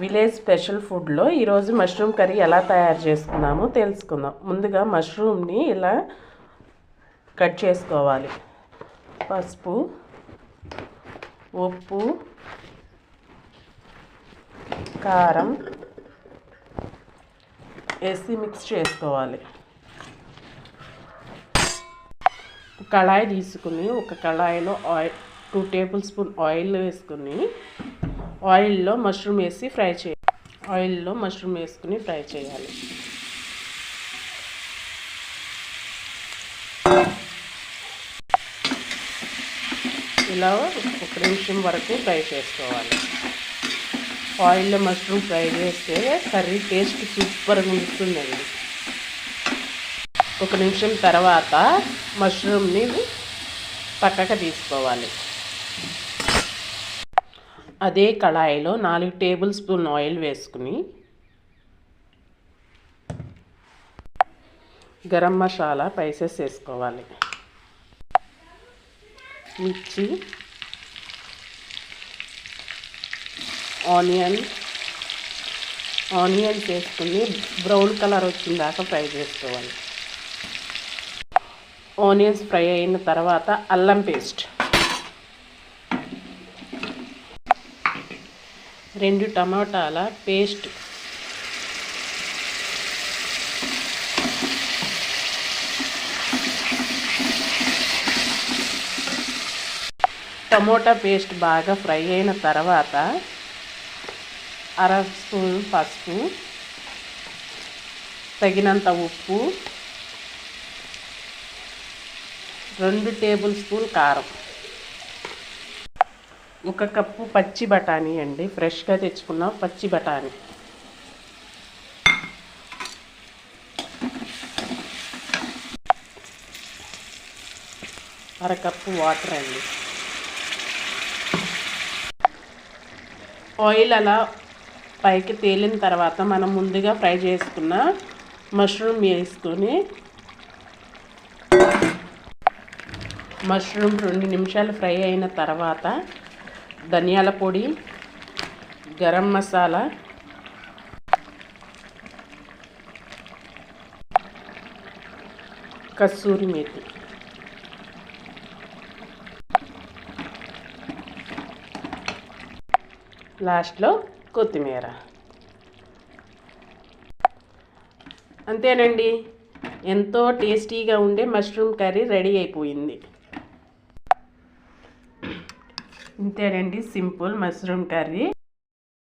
Village special ఫుడ్లో ఈరోజు mushroom curry ఎలా తయారు చేసుకుందామో తెలుసుకుందాం. ముందుగా మష్రూమ్ని ఇలా కట్ చేసుకోవాలి. పసుపు, ఉప్పు, కారం వేసి మిక్స్ చేసుకోవాలి. కళాయి తీసుకుని ఒక కళాయిలో ఆయిల్ 2 టేబుల్ స్పూన్ ఆయిల్ వేసుకుని ఆయిల్లో మష్రూమ్ వేసి ఫ్రై చేయాలి. ఆయిల్లో మష్రూమ్ వేసుకుని ఫ్రై చేయాలి. ఇలా 1 నిమిషం వరకు ఫ్రై చేసుకోవాలి. ఆయిల్లో మష్రూమ్ ఫ్రై చేస్తే కర్రీ టేస్ట్ సూపర్గా ఉంటుందండి. 1 నిమిషం తర్వాత మష్రూమ్ని పక్కకు తీసుకోవాలి. అదే కళాయిలో 4 టేబుల్ స్పూన్ ఆయిల్ వేసుకుని గరం మసాలా స్పైసెస్ వేసుకోవాలి. మిర్చి, ఆనియన్స్ వేసుకుని బ్రౌన్ కలర్ వచ్చిందాక ఫ్రై చేసుకోవాలి. ఆనియన్స్ ఫ్రై అయిన తర్వాత అల్లం పేస్ట్, 2 టమాటాల పేస్ట్, టమోటా పేస్ట్ బాగా ఫ్రై అయిన తర్వాత 1/2 స్పూన్ పసుపు, తగినంత ఉప్పు, 2 టేబుల్ స్పూన్ కారం, 1 కప్పు పచ్చి బఠానీ అండి, ఫ్రెష్గా తెచ్చుకున్న పచ్చి బఠానీ, అరకప్పు వాటర్ అండి. ఆయిల్ అలా పైకి తేలిన తర్వాత మనం ముందుగా ఫ్రై చేసుకున్న మష్రూమ్ వేసుకొని మష్రూమ్ 2 నిమిషాలు ఫ్రై అయిన తర్వాత ధనియాల పొడి, గరం మసాలా, కస్తూరి మేతి, లాస్ట్లో కొత్తిమీర. అంతేనండి, ఎంతో టేస్టీగా ఉండే మష్రూమ్ కర్రీ రెడీ అయిపోయింది. ఇంతేనండి, సింపుల్ మష్రూమ్ కర్రీ.